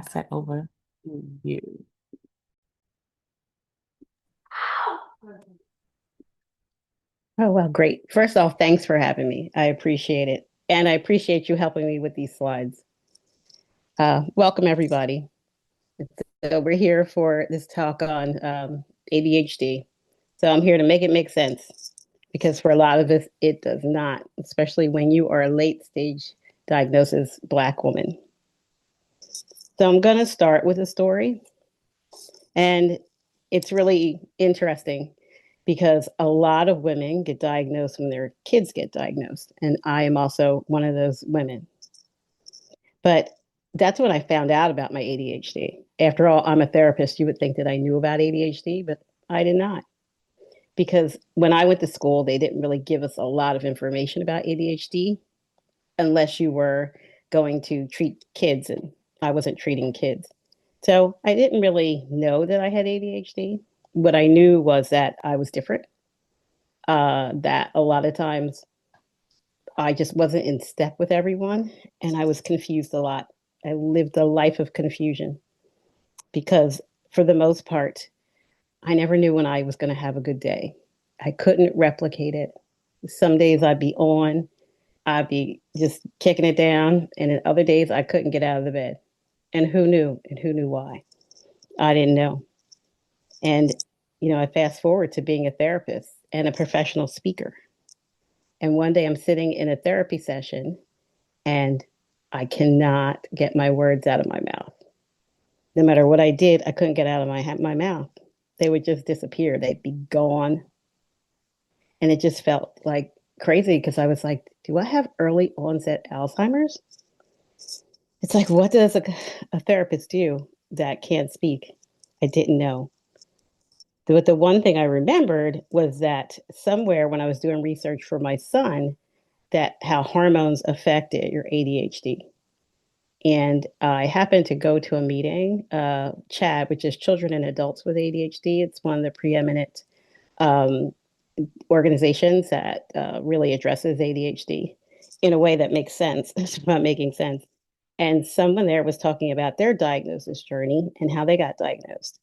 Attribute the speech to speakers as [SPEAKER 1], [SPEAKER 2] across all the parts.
[SPEAKER 1] pass that over to you.
[SPEAKER 2] Oh, well, great. First off, thanks for having me. I appreciate it. And I appreciate you helping me with these slides. Welcome, everybody. So we're here for this talk on ADHD. So I'm here to make it make sense because for a lot of us, it does not, especially when you are a late stage diagnosis Black woman. So I'm going to start with a story. And it's really interesting because a lot of women get diagnosed when their kids get diagnosed. And I am also one of those women. But that's when I found out about my ADHD. After all, I'm a therapist. You would think that I knew about ADHD, but I did not. Because when I went to school, they didn't really give us a lot of information about ADHD unless you were going to treat kids, and I wasn't treating kids. So I didn't really know that I had ADHD. What I knew was that I was different, that a lot of times I just wasn't in step with everyone, and I was confused a lot. I lived a life of confusion because, for the most part, I never knew when I was going to have a good day. I couldn't replicate it. Some days I'd be just kicking it down, and in other days I couldn't get out of the bed. And who knew? And who knew why? I didn't know. And I fast forward to being a therapist and a professional speaker. And one day I'm sitting in a therapy session and I cannot get my words out of my mouth. No matter what I did, I couldn't get out of my mouth. They would just disappear. They'd be gone. And it just felt like crazy because I was like, do I have early onset Alzheimer's? It's like, what does a therapist do that can't speak? I didn't know. But the one thing I remembered was that somewhere when I was doing research for my son, that how hormones affected your ADHD. And I happened to go to a meeting, CHAD, which is Children and Adults with ADHD. It's one of the preeminent um, organizations that really addresses ADHD in a way that makes sense. It's not making sense. And someone there was talking about their diagnosis journey and how they got diagnosed.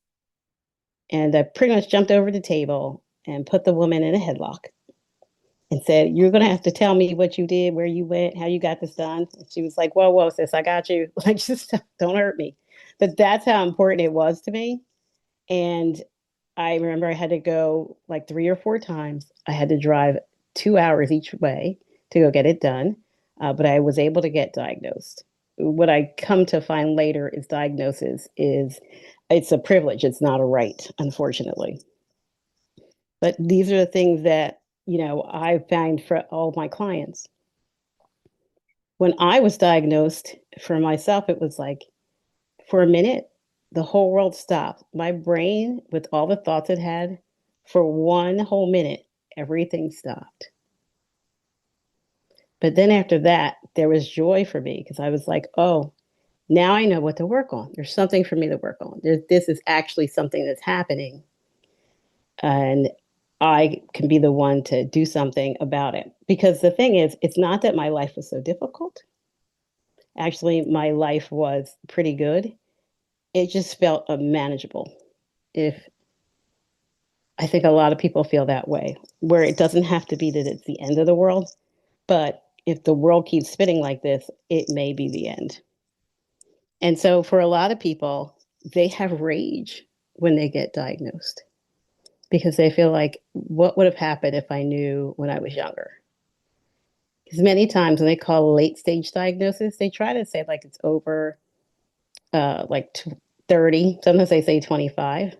[SPEAKER 2] And I pretty much jumped over the table and put the woman in a headlock and said, "You're going to have to tell me what you did, where you went, how you got this done." And she was like, "Whoa, whoa, sis, I got you. Like, just don't hurt me." But that's how important it was to me. And I remember I had to go like 3 or 4 times. I had to drive 2 hours each way to go get it done. But I was able to get diagnosed. What I come to find later is diagnosis is it's a privilege. It's not a right, unfortunately. But these are the things that, I find for all of my clients. When I was diagnosed for myself, it was like for a minute, the whole world stopped. My brain, with all the thoughts it had, for one whole minute, everything stopped. But then after that, there was joy for me because I was like, oh, now I know what to work on. There's something for me to work on. This is actually something that's happening. And I can be the one to do something about it. Because the thing is, it's not that my life was so difficult. Actually, my life was pretty good. It just felt unmanageable. If I think a lot of people feel that way, where it doesn't have to be that it's the end of the world, but if the world keeps spinning like this, it may be the end. And so for a lot of people, they have rage when they get diagnosed because they feel like, what would have happened if I knew when I was younger? Because many times when they call late stage diagnosis, they try to say like it's over like 30. Sometimes they say 25.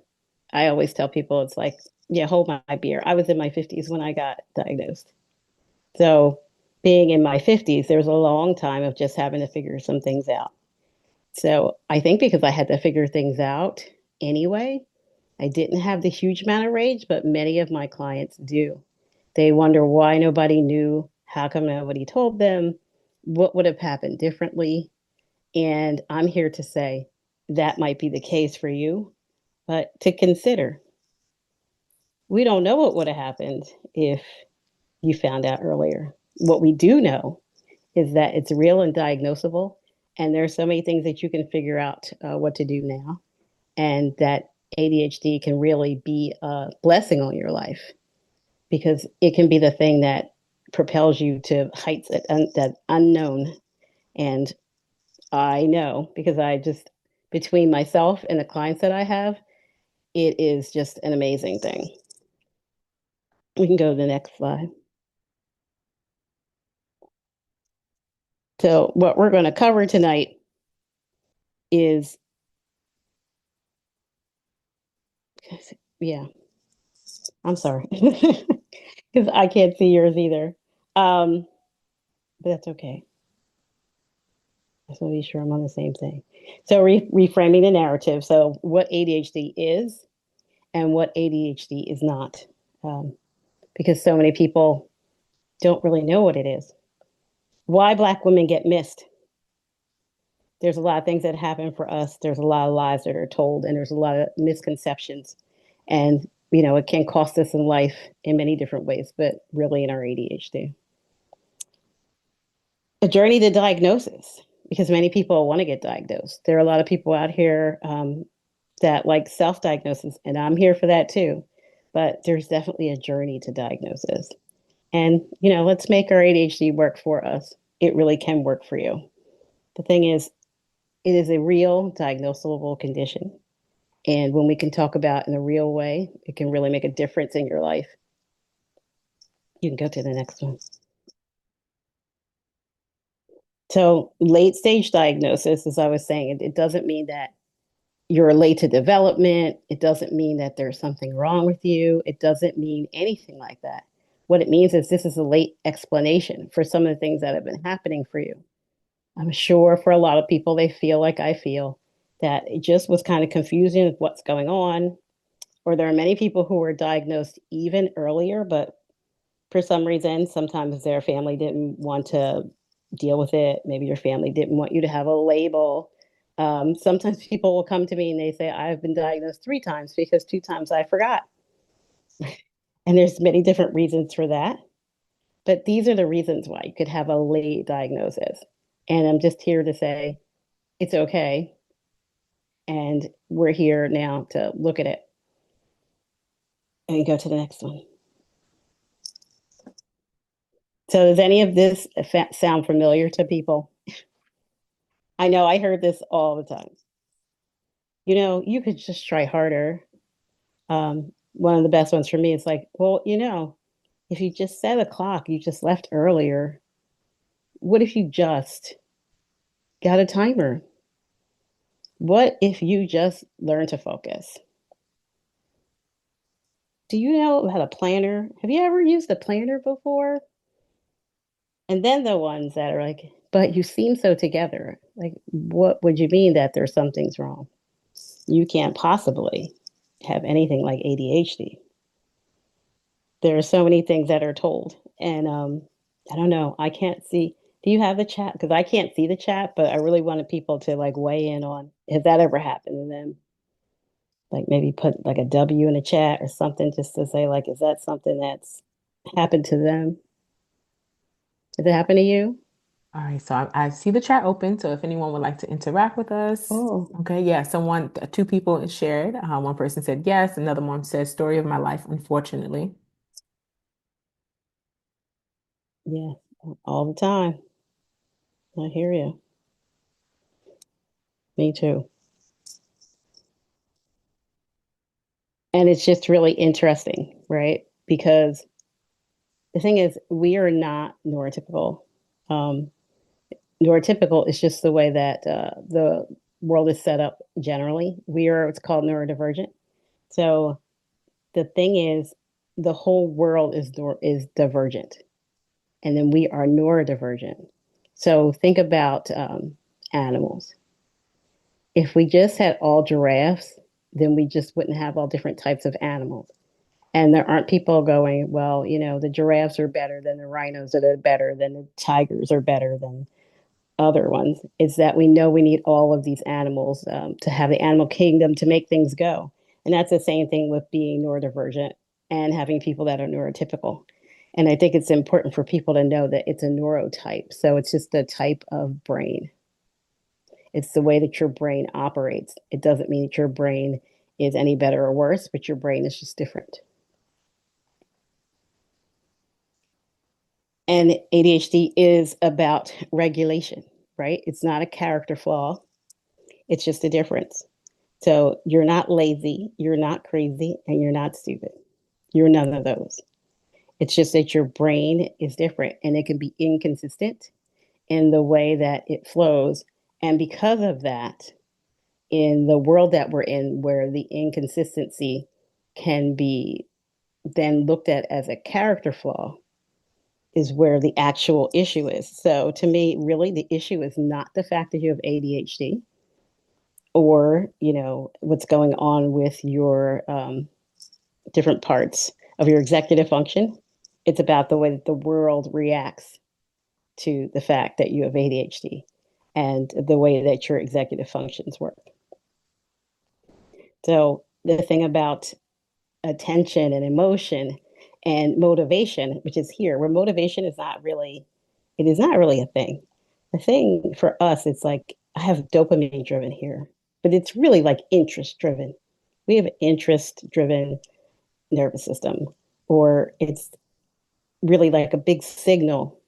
[SPEAKER 2] I always tell people it's like, yeah, hold my beer. I was in my 50s when I got diagnosed. So being in my 50s, there was a long time of just having to figure some things out. So I think because I had to figure things out anyway, I didn't have the huge amount of rage, but many of my clients do. They wonder why nobody knew, how come nobody told them, what would have happened differently. And I'm here to say that might be the case for you, but to consider, we don't know what would have happened if you found out earlier. What we do know is that it's real and diagnosable, And there's so many things that you can figure out what to do now, and that ADHD can really be a blessing on your life because it can be the thing that propels you to heights that unknown. And I know because I just, between myself and the clients that I have, it is just an amazing thing. We can go to the next slide. So, what we're going to cover tonight is, yeah, I'm sorry, because I can't see yours either. But that's okay. I just want to be sure I'm on the same thing. So, reframing the narrative. So, what ADHD is and what ADHD is not. Um, because so many people don't really know what it is. Why Black women get missed. There's a lot of things that happen for us. There's a lot of lies that are told, and there's a lot of misconceptions. And, it can cost us in life in many different ways, but really in our ADHD. A journey to diagnosis, because many people want to get diagnosed. There are a lot of people out here that like self diagnosis, and I'm here for that too. But there's definitely a journey to diagnosis. And, let's make our ADHD work for us. It really can work for you. The thing is, it is a real diagnosable condition. And when we can talk about in a real way, it can really make a difference in your life. You can go to the next one. So, late stage diagnosis, as I was saying, it doesn't mean that you're late to development. It doesn't mean that there's something wrong with you. It doesn't mean anything like that. What it means is this is a late explanation for some of the things that have been happening for you. I'm sure for a lot of people, they feel like I feel that it just was kind of confusing with what's going on. Or there are many people who were diagnosed even earlier, but for some reason, sometimes their family didn't want to deal with it. Maybe your family didn't want you to have a label. Sometimes people will come to me and they say, I've been diagnosed 3 times because 2 times I forgot. And there's many different reasons for that. But these are the reasons why you could have a late diagnosis. And I'm just here to say it's okay. And we're here now to look at it and go to the next one. So, does any of this sound familiar to people? I know I heard this all the time. You could just try harder. One of the best ones for me is like, well, if you just set a clock, you just left earlier. What if you just got a timer? What if you just learn to focus? Do you know about a planner? Have you ever used a planner before? And then the ones that are like, but you seem so together. Like, what would you mean that there's something's wrong? You can't possibly have anything like ADHD. There are so many things that are told. And I don't know. I can't see. Do you have the chat? Because I can't see the chat, but I really wanted people to like weigh in on, has that ever happened to them? Like maybe put like a W in the chat or something just to say, like, is that something that's happened to them? Has it happened to you?
[SPEAKER 1] All right, so I see the chat open. So if anyone would like to interact with us,
[SPEAKER 2] Oh,
[SPEAKER 1] okay, yeah, two people shared. One person said yes, another one said story of my life, unfortunately.
[SPEAKER 2] yeah, all the time. I hear you. Me too. And it's just really interesting, right? Because the thing is, we are not neurotypical. Um, Neurotypical is just the way that the world is set up generally. We are, it's called neurodivergent. So the thing is, the whole world is divergent, and then we are neurodivergent. So think about animals. If we just had all giraffes, then we just wouldn't have all different types of animals. And there aren't people going, well, the giraffes are better than the rhinos, or they're better than the tigers, are better than other ones. It's that we know we need all of these animals to have the animal kingdom to make things go. And that's the same thing with being neurodivergent and having people that are neurotypical. And I think it's important for people to know that it's a neurotype. So it's just a type of brain. It's the way that your brain operates. It doesn't mean that your brain is any better or worse, but your brain is just different. And ADHD is about regulation, right? It's not a character flaw, it's just a difference. So you're not lazy, you're not crazy, and you're not stupid. You're none of those. It's just that your brain is different and it can be inconsistent in the way that it flows. And because of that, in the world that we're in, where the inconsistency can be then looked at as a character flaw, is where the actual issue is. So to me, really, the issue is not the fact that you have ADHD or what's going on with your different parts of your executive function. It's about the way that the world reacts to the fact that you have ADHD and the way that your executive functions work. So the thing about attention and emotion and motivation, which is here, where motivation is not really, it is not really a thing. The thing for us, it's like I have dopamine driven here, but it's really like interest driven. We have interest driven nervous system, or it's really like a big signal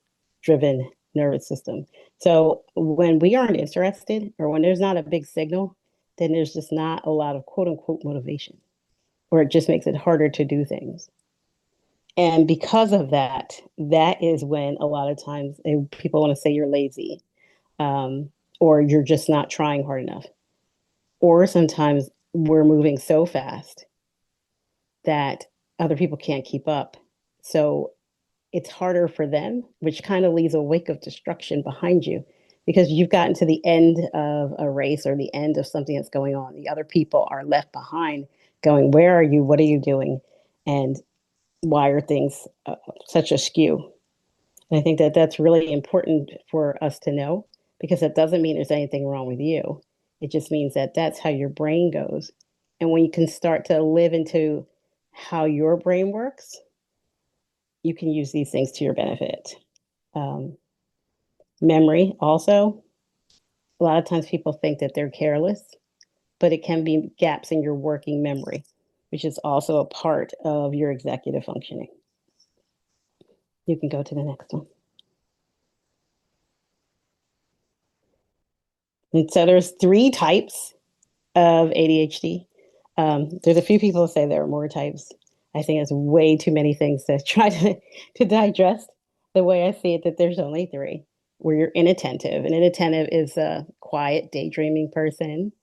[SPEAKER 2] driven nervous system. So when we aren't interested or when there's not a big signal, then there's just not a lot of quote unquote motivation, or it just makes it harder to do things. And because of that, that is when a lot of times people want to say you're lazy, um, or you're just not trying hard enough. Or sometimes we're moving so fast that other people can't keep up. So it's harder for them, which kind of leaves a wake of destruction behind you because you've gotten to the end of a race or the end of something that's going on. The other people are left behind going, where are you? What are you doing? And why are things such a skew? And I think that that's really important for us to know because it doesn't mean there's anything wrong with you. It just means that that's how your brain goes. And when you can start to live into how your brain works, you can use these things to your benefit. Um, Memory, also, a lot of times people think that they're careless, but it can be gaps in your working memory, which is also a part of your executive functioning. You can go to the next one. And so there's three types of ADHD. There's a few people who say there are more types. I think it's way too many things to try to digest. The way I see it, that there's only three, where you're inattentive. And inattentive is a quiet, daydreaming person,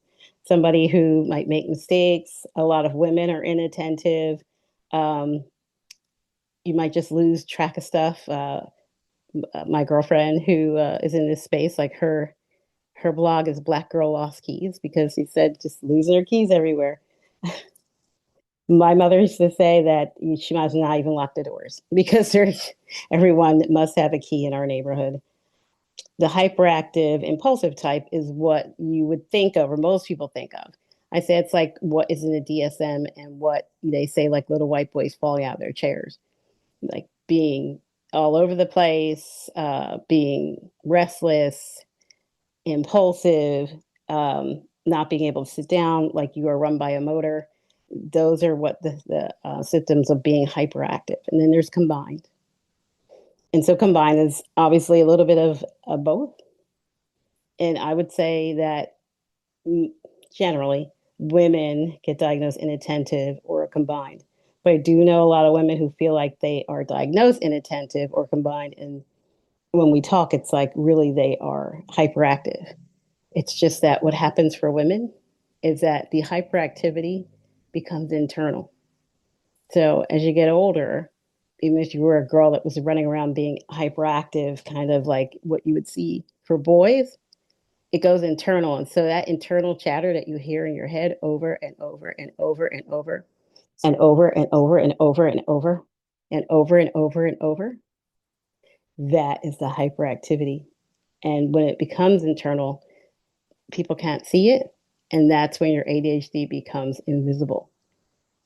[SPEAKER 2] somebody who might make mistakes. A lot of women are inattentive. Um, you might just lose track of stuff. My girlfriend who is in this space, like her blog is Black Girl Lost Keys because she said just losing her keys everywhere. My mother used to say that she might not even lock the doors because there's everyone must have a key in our neighborhood. The hyperactive, impulsive type is what you would think of, or most people think of. I say it's like what is in the DSM and what they say, like little white boys falling out of their chairs, like being all over the place, being restless, impulsive, not being able to sit down, like you are run by a motor. Those are what the symptoms of being hyperactive. And then there's combined. And so combined is obviously a little bit of both. And I would say that generally women get diagnosed inattentive or combined. But I do know a lot of women who feel like they are diagnosed inattentive or combined. And when we talk, it's like really they are hyperactive. It's just that what happens for women is that the hyperactivity becomes internal. So as you get older, even if you were a girl that was running around being hyperactive, kind of like what you would see for boys, it goes internal. And so that internal chatter that you hear in your head over and over and over and over and over and over and over and over and over and over and over, that is the hyperactivity. And when it becomes internal, people can't see it. And that's when your ADHD becomes invisible.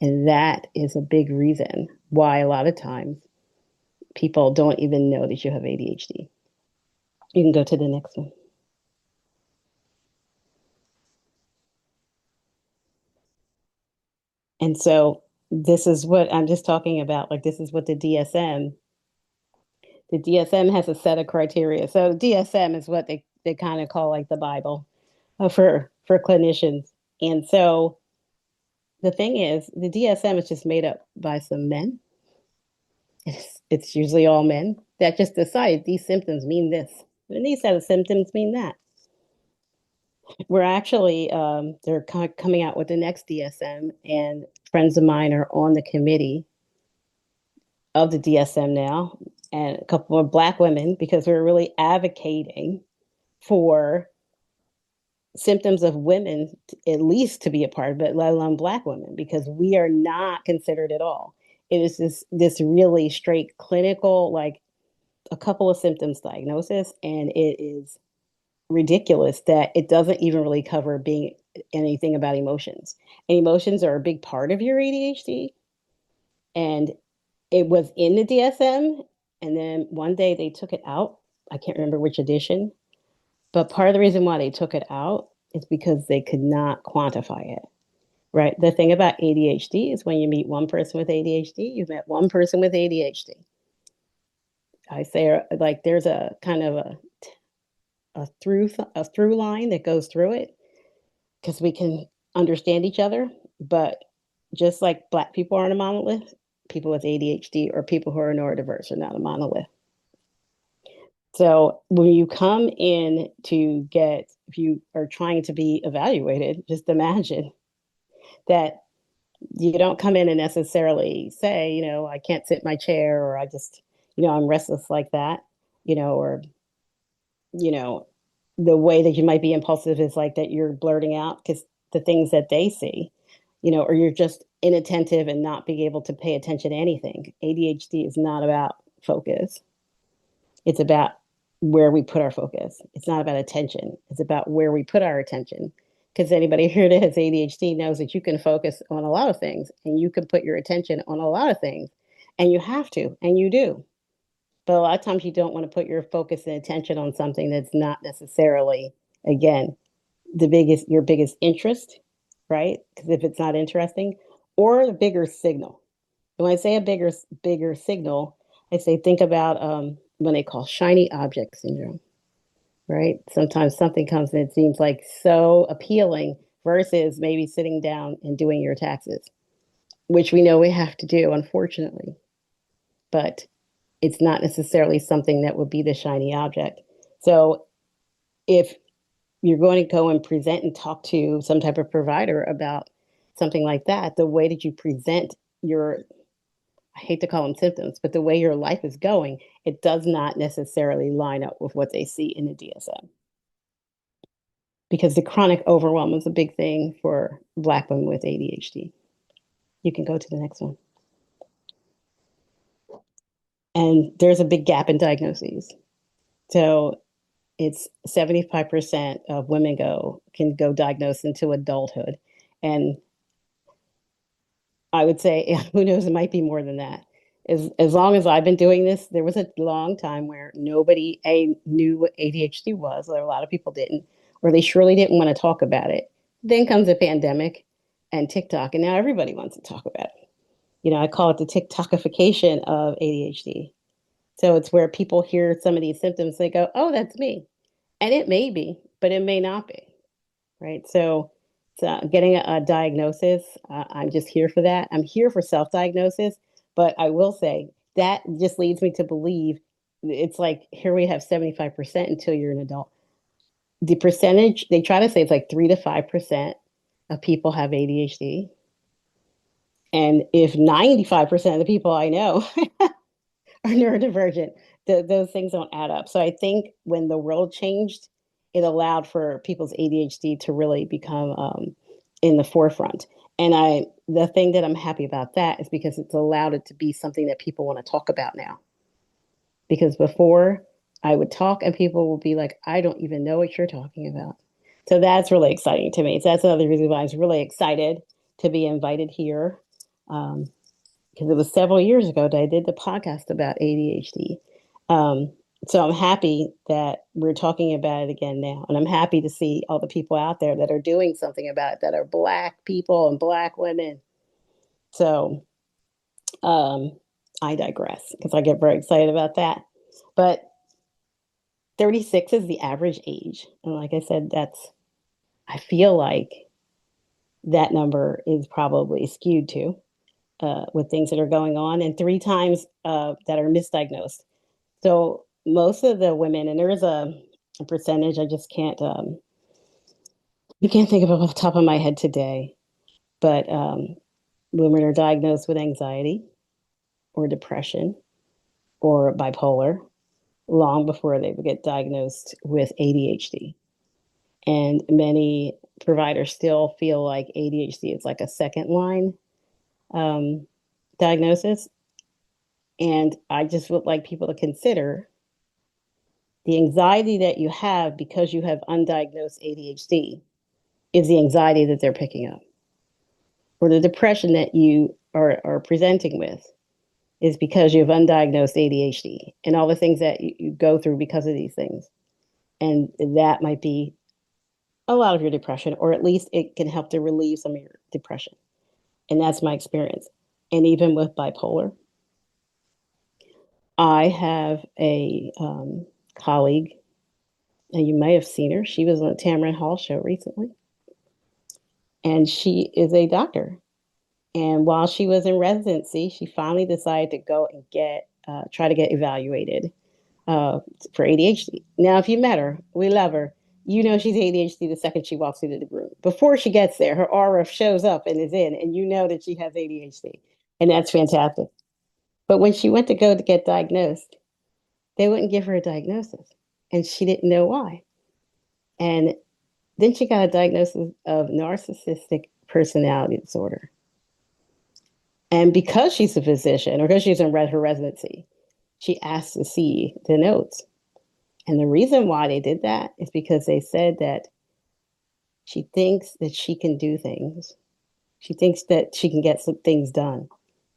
[SPEAKER 2] And that is a big reason why a lot of times people don't even know that you have ADHD. You can go to the next one. And so this is what I'm just talking about. Like, this is what the DSM has a set of criteria. So DSM is what they kind of call like the Bible for clinicians. And so the thing is, the DSM is just made up by some men. It's usually all men that just decide these symptoms mean this, and these set of symptoms mean that. We're actually they're coming out with the next DSM, and friends of mine are on the committee of the DSM now, and a couple of Black women because we're really advocating for symptoms of women at least to be a part of it, let alone Black women, because we are not considered at all. It is this really straight clinical, like a couple of symptoms diagnosis, and it is ridiculous that it doesn't even really cover being anything about emotions. And emotions are a big part of your ADHD, and it was in the DSM, and then one day they took it out. I can't remember which edition, but part of the reason why they took it out is because they could not quantify it. Right. The thing about ADHD is when you meet one person with ADHD, you've met one person with ADHD. I say like there's a kind of a through line that goes through it because we can understand each other. But just like Black people aren't a monolith, people with ADHD or people who are neurodiverse are not a monolith. So when you come in to get, if you are trying to be evaluated, just imagine that you don't come in and necessarily say, I can't sit in my chair, or I just, I'm restless like that, or, you know, the way that you might be impulsive is like that you're blurting out because the things that they see, or you're just inattentive and not being able to pay attention to anything. ADHD is not about focus. It's about where we put our focus. It's not about attention. It's about where we put our attention. Because anybody here that has ADHD knows that you can focus on a lot of things and you can put your attention on a lot of things. And you have to, and you do. But a lot of times you don't want to put your focus and attention on something that's not necessarily, again, your biggest interest, right? Because if it's not interesting, or a bigger signal. And when I say a bigger signal, I say think about when they call shiny object syndrome, right? Sometimes something comes and it seems like so appealing versus maybe sitting down and doing your taxes, which we know we have to do, unfortunately. But it's not necessarily something that would be the shiny object. So if you're going to go and present and talk to some type of provider about something like that, the way that you present your, I hate to call them symptoms, but the way your life is going, it does not necessarily line up with what they see in the DSM. Because the chronic overwhelm is a big thing for Black women with ADHD. You can go to the next one. And there's a big gap in diagnoses. So it's 75% of women can go diagnosed into adulthood. And I would say, who knows, it might be more than that. As long as I've been doing this, there was a long time where nobody knew what ADHD was. Or a lot of people didn't, or they surely didn't want to talk about it. Then comes a pandemic and TikTok, and now everybody wants to talk about it. I call it the TikTokification of ADHD. So it's where people hear some of these symptoms, they go, "Oh, that's me," and it may be, but it may not be, right? So getting a diagnosis, I'm just here for that. I'm here for self-diagnosis, but I will say that just leads me to believe it's like here we have 75% until you're an adult. The percentage they try to say it's like 3 to 5% of people have ADHD, and if 95% of the people I know are neurodivergent, those things don't add up. So I think when the world changed, it allowed for people's ADHD to really become in the forefront. And the thing that I'm happy about that is because it's allowed it to be something that people want to talk about now. Because before I would talk and people would be like, I don't even know what you're talking about. So that's really exciting to me. So that's another reason why I was really excited to be invited here. Because it was several years ago that I did the podcast about ADHD. Um, so I'm happy that we're talking about it again now. And I'm happy to see all the people out there that are doing something about it, that are Black people and Black women. So um, I digress because I get very excited about that. But 36 is the average age. And like I said, I feel like that number is probably skewed to with things that are going on, and three times that are misdiagnosed. So most of the women, and there is a percentage, I just you can't think of it off the top of my head today, but women are diagnosed with anxiety or depression or bipolar long before they get diagnosed with ADHD. And many providers still feel like ADHD is like a second line um, diagnosis. And I just would like people to consider the anxiety that you have because you have undiagnosed ADHD is the anxiety that they're picking up, or the depression that you are presenting with is because you have undiagnosed ADHD and all the things that you go through because of these things. And that might be a lot of your depression, or at least it can help to relieve some of your depression. And that's my experience. And even with bipolar, I have a colleague, and you may have seen her. She was on the Tamron Hall show recently, and she is a doctor. And while she was in residency, she finally decided to go and try to get evaluated uh, for ADHD. Now, if you met her, we love her. You know she's ADHD the second she walks into the room. Before she gets there, her aura shows up and is in, and you know that she has ADHD. And that's fantastic. But when she went to go to get diagnosed, they wouldn't give her a diagnosis. And she didn't know why. And then she got a diagnosis of narcissistic personality disorder. And because she's a physician, or because she's in her residency, she asked to see the notes. And the reason why they did that is because they said that she thinks that she can do things. She thinks that she can get some things done.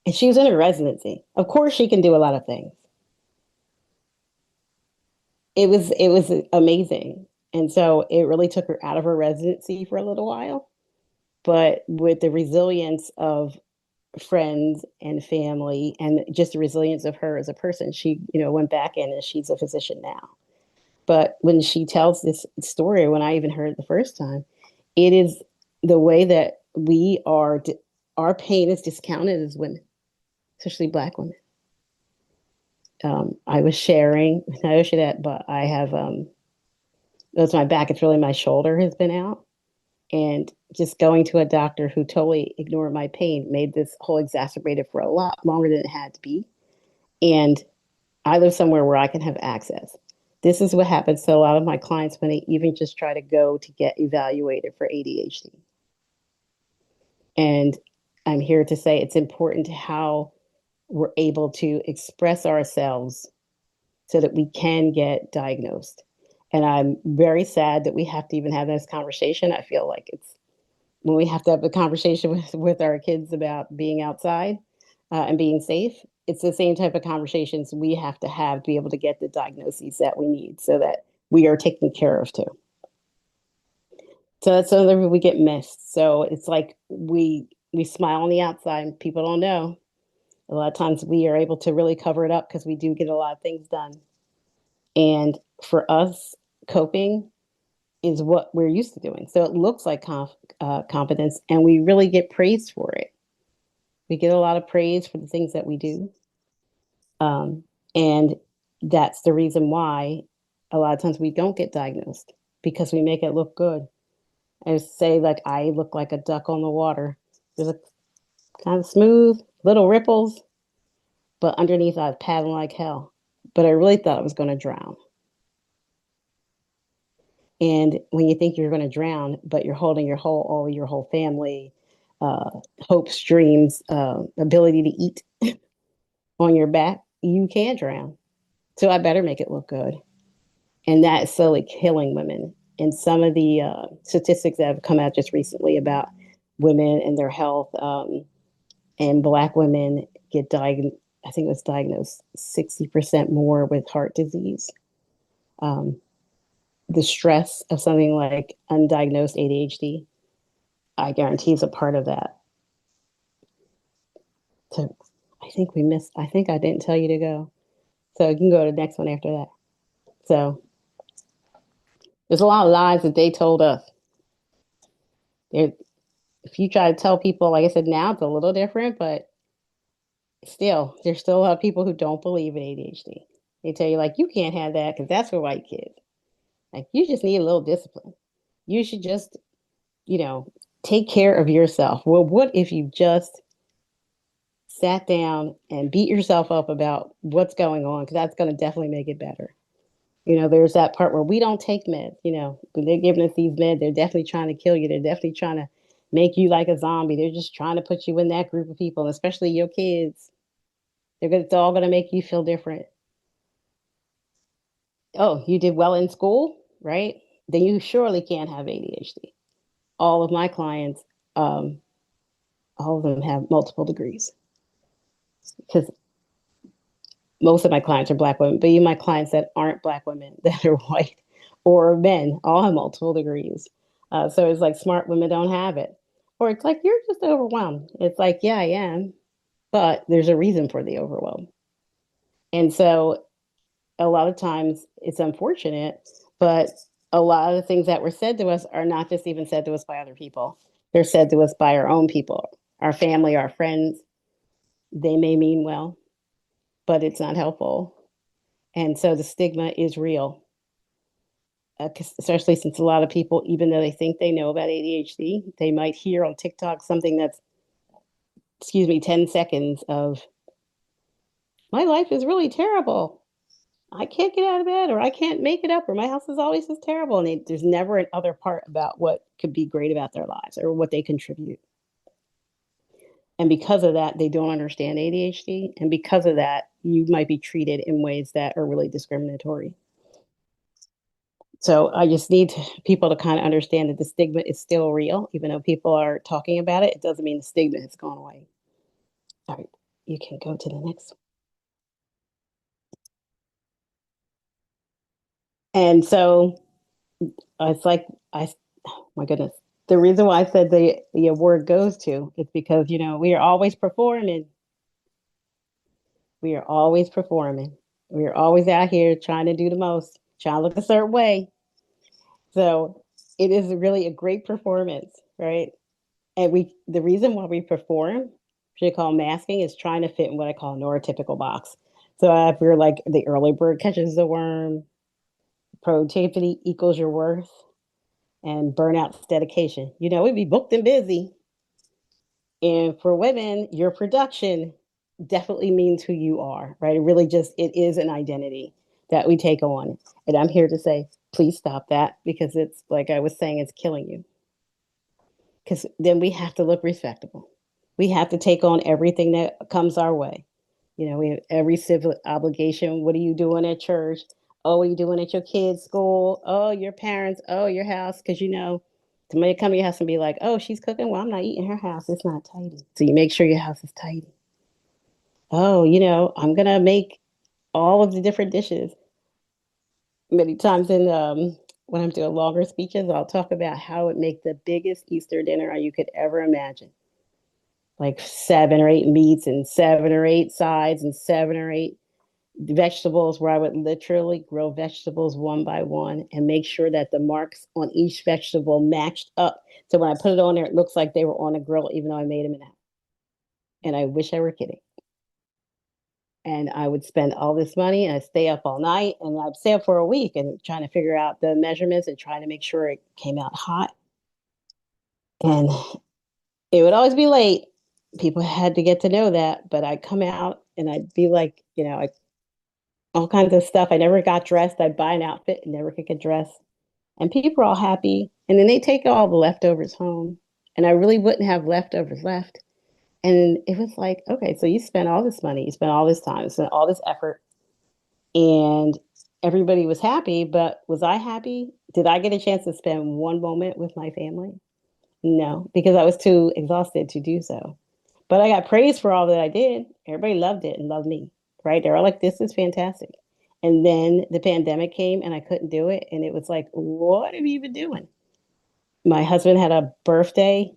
[SPEAKER 2] And she was in her residency. Of course, she can do a lot of things. It was amazing. And so it really took her out of her residency for a little while. But with the resilience of friends and family and just the resilience of her as a person, she, went back in and she's a physician now. But when she tells this story, when I even heard it the first time, it is the way that our pain is discounted as women, especially Black women. I was sharing, I share that, but I have, that's my back. It's really my shoulder has been out. And just going to a doctor who totally ignored my pain made this whole exacerbated for a lot longer than it had to be. And I live somewhere where I can have access. This is what happens to a lot of my clients when they even just try to go to get evaluated for ADHD. And I'm here to say it's important how we're able to express ourselves so that we can get diagnosed. And I'm very sad that we have to even have this conversation. I feel like it's when we have to have a conversation with our kids about being outside and being safe. It's the same type of conversations we have to be able to get the diagnoses that we need so that we are taken care of too. So that's something we get missed. So it's like we smile on the outside and people don't know. A lot of times we are able to really cover it up because we do get a lot of things done. And for us, coping is what we're used to doing. So it looks like competence, and we really get praised for it. We get a lot of praise for the things that we do. Um, and that's the reason why a lot of times we don't get diagnosed because we make it look good. I say, like, I look like a duck on the water. There's a kind of smooth little ripples, but underneath I was paddling like hell. But I really thought I was going to drown. And when you think you're going to drown, but you're holding all your whole family, uh, hopes, dreams, ability to eat on your back, you can drown. So I better make it look good. And that is slowly killing women. And some of the statistics that have come out just recently about women and their health, and Black women get diagnosed, I think it was diagnosed 60% more with heart disease. Um, the stress of something like undiagnosed ADHD, I guarantee is a part of that. So I think I didn't tell you to go. So you can go to the next one after that. So there's a lot of lies that they told us. There, if you try to tell people, like I said, now it's a little different, but still, there's still a lot of people who don't believe in ADHD. They tell you, like, you can't have that because that's for white kids. Like, you just need a little discipline. You should just, you know, take care of yourself. Well, what if you just sat down and beat yourself up about what's going on? Because that's going to definitely make it better. There's that part where we don't take meds. When they're giving us these meds, they're definitely trying to kill you. They're definitely trying to make you like a zombie. They're just trying to put you in that group of people, especially your kids. It's all going to make you feel different. Oh, you did well in school, right? Then you surely can't have ADHD. All of my clients, um, all of them have multiple degrees because most of my clients are Black women, but even my clients that aren't Black women, that are white or men, all have multiple degrees. So it's like smart women don't have it. Or it's like, you're just overwhelmed. It's like, yeah, I am, but there's a reason for the overwhelm. And so a lot of times it's unfortunate, but a lot of the things that were said to us are not just even said to us by other people. They're said to us by our own people, our family, our friends. They may mean well, but it's not helpful. And so the stigma is real, especially since a lot of people, even though they think they know about ADHD, they might hear on TikTok something that's, 10 seconds of, my life is really terrible. I can't get out of bed, or I can't make it up, or my house is always just terrible. And there's never an other part about what could be great about their lives or what they contribute. And because of that, they don't understand ADHD. And because of that, you might be treated in ways that are really discriminatory. So I just need people to kind of understand that the stigma is still real, even though people are talking about it. It doesn't mean the stigma has gone away. All right, you can go to the next one. And so it's like oh my goodness. The reason why I said the award goes to is because we are always performing. We are always performing. We are always out here trying to do the most, trying to look a certain way. So it is really a great performance, right? And the reason why we perform, which I call masking, is trying to fit in what I call a neurotypical box. So if you're like the early bird catches the worm, productivity equals your worth, and burnout's dedication. We'd be booked and busy. And for women, your production definitely means who you are, right? It is an identity that we take on. And I'm here to say, please stop that, because it's like I was saying, it's killing you. Because then we have to look respectable. We have to take on everything that comes our way. We have every civic obligation. What are you doing at church? Oh, what are you doing at your kids' school? Oh, your parents. Oh, your house. Because somebody come to your house and be like, oh, she's cooking. Well, I'm not eating her house. It's not tidy. So you make sure your house is tidy. Oh, I'm gonna make all of the different dishes. Many times when I'm doing longer speeches, I'll talk about how I would make the biggest Easter dinner you could ever imagine. Like 7 or 8 meats and 7 or 8 sides and 7 or 8 vegetables, where I would literally grow vegetables one by one and make sure that the marks on each vegetable matched up. So when I put it on there, it looks like they were on a grill, even though I made them in a house. And I wish I were kidding. And I would spend all this money and I'd stay up all night, and I'd stay up for a week and trying to figure out the measurements and trying to make sure it came out hot. And it would always be late. People had to get to know that, but I'd come out and I'd be like, all kinds of stuff. I never got dressed. I'd buy an outfit and never could get dressed. And people were all happy. And then they take all the leftovers home. And I really wouldn't have leftovers left. And it was like, okay, so you spent all this money, you spent all this time, you spent all this effort, and everybody was happy. But was I happy? Did I get a chance to spend one moment with my family? No, because I was too exhausted to do so. But I got praised for all that I did. Everybody loved it and loved me, right? They were like, this is fantastic. And then the pandemic came and I couldn't do it. And it was like, what have you been doing? My husband had a birthday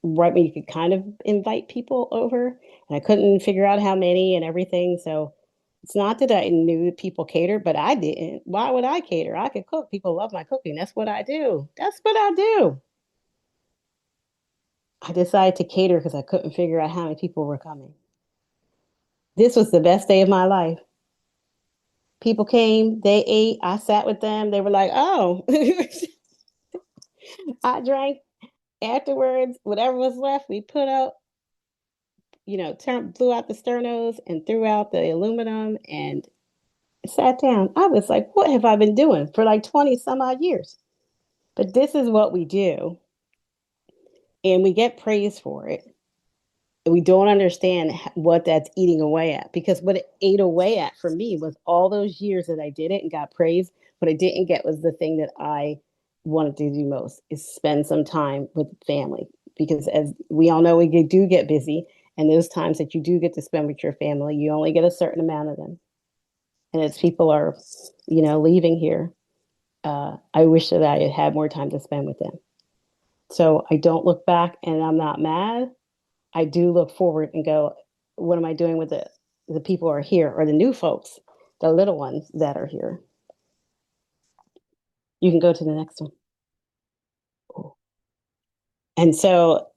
[SPEAKER 2] right when you could kind of invite people over, and I couldn't figure out how many and everything. So it's not that I knew people catered, but I didn't. Why would I cater? I could cook. People love my cooking. That's what I do. That's what I do. I decided to cater because I couldn't figure out how many people were coming. This was the best day of my life. People came, they ate, I sat with them. They were like, oh, I drank afterwards. Whatever was left, we put up, blew out the sternos and threw out the aluminum and sat down. I was like, what have I been doing for like 20 some odd years? But this is what we do, and we get praise for it. And we don't understand what that's eating away at, because what it ate away at for me was all those years that I did it and got praised. What I didn't get was the thing that I wanted to do most, is spend some time with family. Because as we all know, we do get busy, and those times that you do get to spend with your family, you only get a certain amount of them. And as people are, leaving here, I wish that I had had more time to spend with them. So I don't look back, and I'm not mad. I do look forward and go, what am I doing with the people who are here, or the new folks, the little ones that are here? You can go to the next one. And so,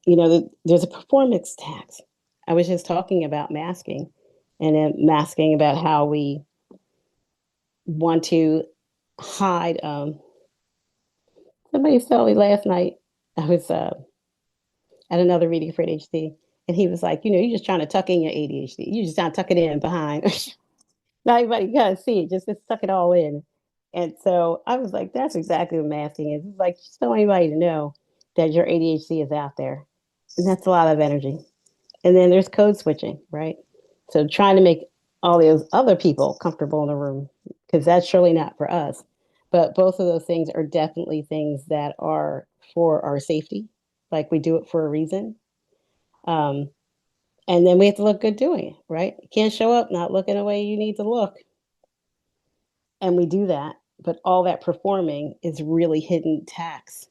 [SPEAKER 2] there's a performance tax. I was just talking about masking, and then masking about how we want to hide. Somebody told me last night, I was at another reading for ADHD, and he was like, you're just trying to tuck in your ADHD. You just trying to tuck it in behind. Not everybody gotta see it, just tuck it all in. And so I was like, that's exactly what masking is. It's like, just don't want anybody to know that your ADHD is out there. And that's a lot of energy. And then there's code switching, right? So trying to make all those other people comfortable in the room, because that's surely not for us. But both of those things are definitely things that are for our safety. Like, we do it for a reason. Um, and then we have to look good doing it, right? You can't show up not looking the way you need to look. And we do that. But all that performing is really hidden tax,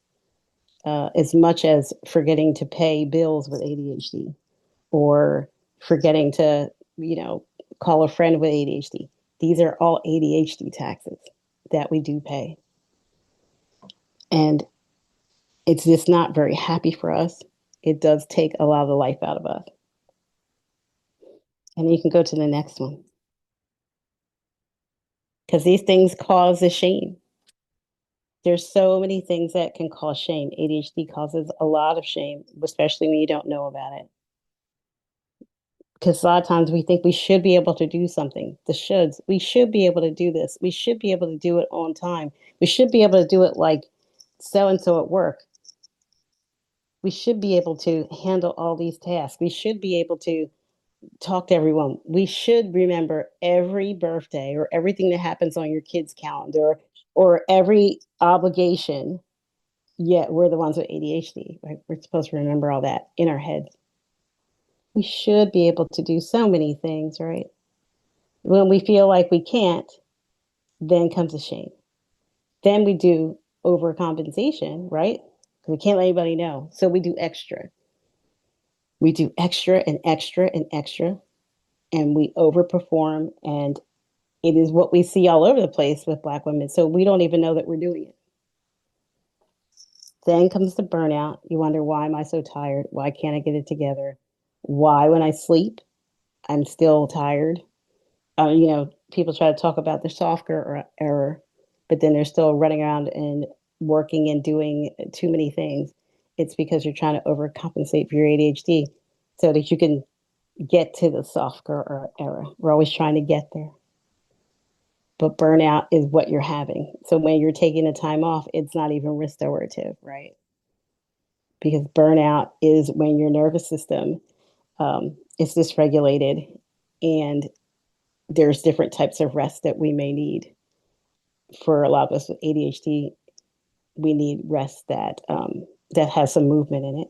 [SPEAKER 2] as much as forgetting to pay bills with ADHD, or forgetting to, call a friend with ADHD. These are all ADHD taxes that we do pay. And it's just not very happy for us. It does take a lot of the life out of us. And you can go to the next one, because these things cause a shame. There's so many things that can cause shame. ADHD causes a lot of shame, especially when you don't know about it. Because a lot of times we think we should be able to do something. The shoulds. We should be able to do this. We should be able to do it on time. We should be able to do it like so and so at work. We should be able to handle all these tasks. We should be able to talk to everyone. We should remember every birthday, or everything that happens on your kid's calendar, or every obligation. Yet we're the ones with ADHD, right? We're supposed to remember all that in our heads. We should be able to do so many things, right? When we feel like we can't, then comes the shame. Then we do overcompensation, right? We can't let anybody know. So we do extra. We do extra and extra and extra, and we overperform. And it is what we see all over the place with Black women. So we don't even know that we're doing it. Then comes the burnout. You wonder, why am I so tired? Why can't I get it together? Why, when I sleep, I'm still tired? People try to talk about the software error, but then they're still running around and working and doing too many things. It's because you're trying to overcompensate for your ADHD so that you can get to the software error. We're always trying to get there. But burnout is what you're having. So when you're taking the time off, it's not even restorative, right? Because burnout is when your nervous system is dysregulated, and there's different types of rest that we may need. For a lot of us with ADHD, we need rest that has some movement in it.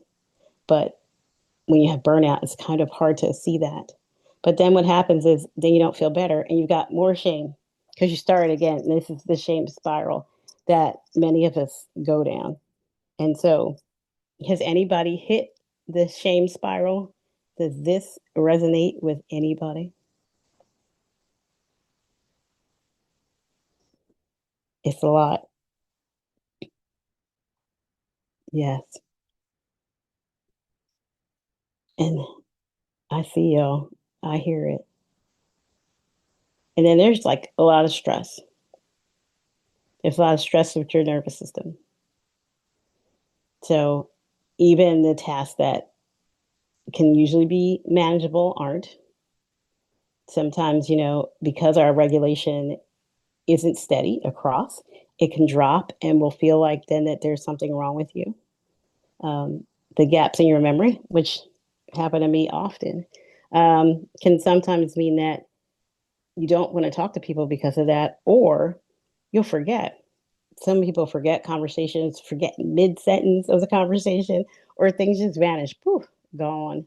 [SPEAKER 2] But when you have burnout, it's kind of hard to see that. But then what happens is, then you don't feel better, and you've got more shame, because you start again. And this is the shame spiral that many of us go down. And so, has anybody hit the shame spiral. Does this resonate with anybody? It's a lot. Yes. And I see y'all. I hear it. And then there's like a lot of stress. There's a lot of stress with your nervous system. So even the tasks that can usually be manageable aren't. Sometimes, because our regulation isn't steady across, it can drop and we'll feel like then that there's something wrong with you. The gaps in your memory, which happen to me often, can sometimes mean that you don't want to talk to people because of that, or you'll forget. Some people forget conversations, forget mid sentence of the conversation, or things just vanish, poof, gone.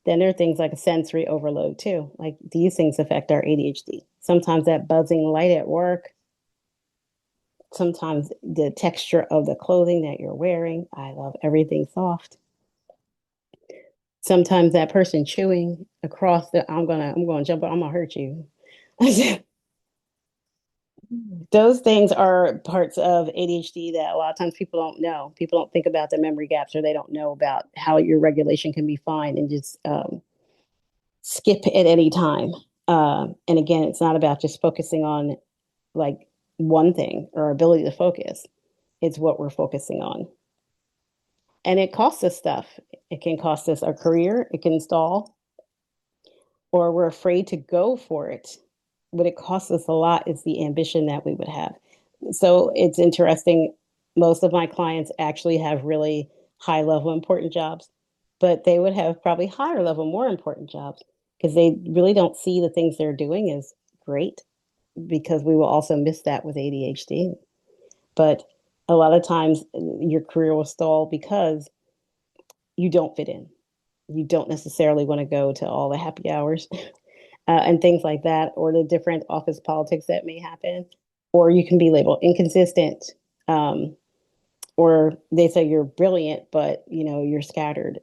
[SPEAKER 2] Then there are things like a sensory overload too. Like these things affect our ADHD. Sometimes that buzzing light at work, sometimes the texture of the clothing that you're wearing. I love everything soft. Sometimes that person chewing across the I'm gonna jump, I'm gonna hurt you. Those things are parts of ADHD that a lot of times people don't know. People don't think about the memory gaps, or they don't know about how your regulation can be fine and just skip at any time. And again, it's not about just focusing on like one thing or our ability to focus. It's what we're focusing on. And it costs us stuff. It can cost us our career, it can stall, or we're afraid to go for it. What it costs us a lot is the ambition that we would have. So it's interesting. Most of my clients actually have really high level important jobs, but they would have probably higher level, more important jobs because they really don't see the things they're doing as great, because we will also miss that with ADHD. But a lot of times your career will stall because you don't fit in. You don't necessarily want to go to all the happy hours and things like that, or the different office politics that may happen. Or you can be labeled inconsistent, um, or they say you're brilliant, but you're scattered.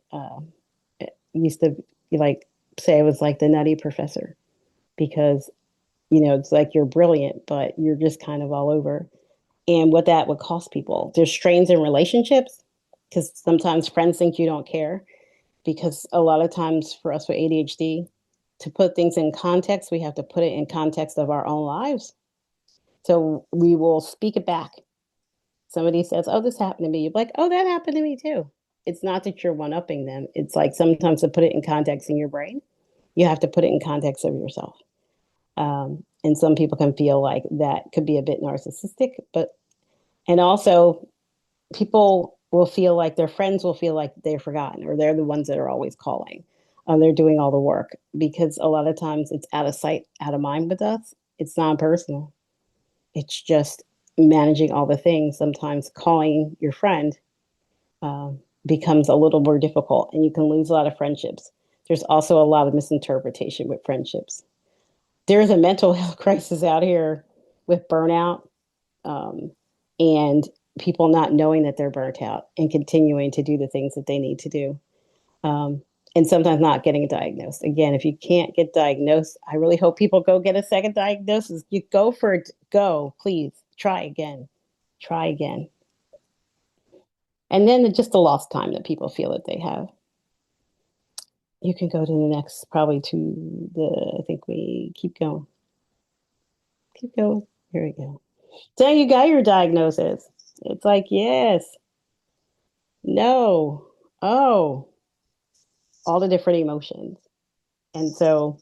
[SPEAKER 2] It used to be like say I was like the nutty professor because it's like you're brilliant, but you're just kind of all over. And what that would cost people. There's strains in relationships because sometimes friends think you don't care, because a lot of times for us with ADHD, to put things in context, we have to put it in context of our own lives. So we will speak it back. Somebody says, "Oh, this happened to me." You're like, "Oh, that happened to me too." It's not that you're one upping them. It's like sometimes to put it in context in your brain, you have to put it in context of yourself. And some people can feel like that could be a bit narcissistic, and also people will feel like their friends will feel like they're forgotten, or they're the ones that are always calling. They're doing all the work, because a lot of times it's out of sight, out of mind with us. It's non personal. It's just managing all the things. Sometimes calling your friend becomes a little more difficult, and you can lose a lot of friendships. There's also a lot of misinterpretation with friendships. There's a mental health crisis out here with burnout, um, and people not knowing that they're burnt out and continuing to do the things that they need to do. Um, and sometimes not getting diagnosed. Again, if you can't get diagnosed, I really hope people go get a second diagnosis. You go for it. Go, please. Try again. Try again. And then just the lost time that people feel that they have. You can go to the next, probably to the, I think we keep going. Keep going. Here we go. So you got your diagnosis. It's like, yes, no, oh, all the different emotions. And so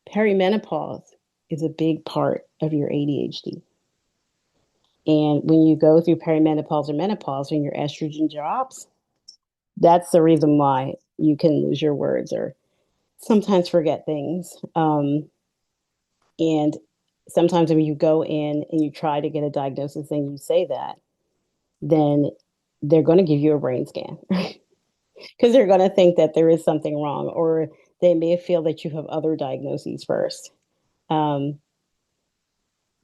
[SPEAKER 2] perimenopause is a big part of your ADHD. And when you go through perimenopause or menopause, when your estrogen drops, that's the reason why you can lose your words or sometimes forget things. And sometimes when you go in and you try to get a diagnosis and you say that, then they're going to give you a brain scan because they're going to think that there is something wrong, or they may feel that you have other diagnoses first. Um,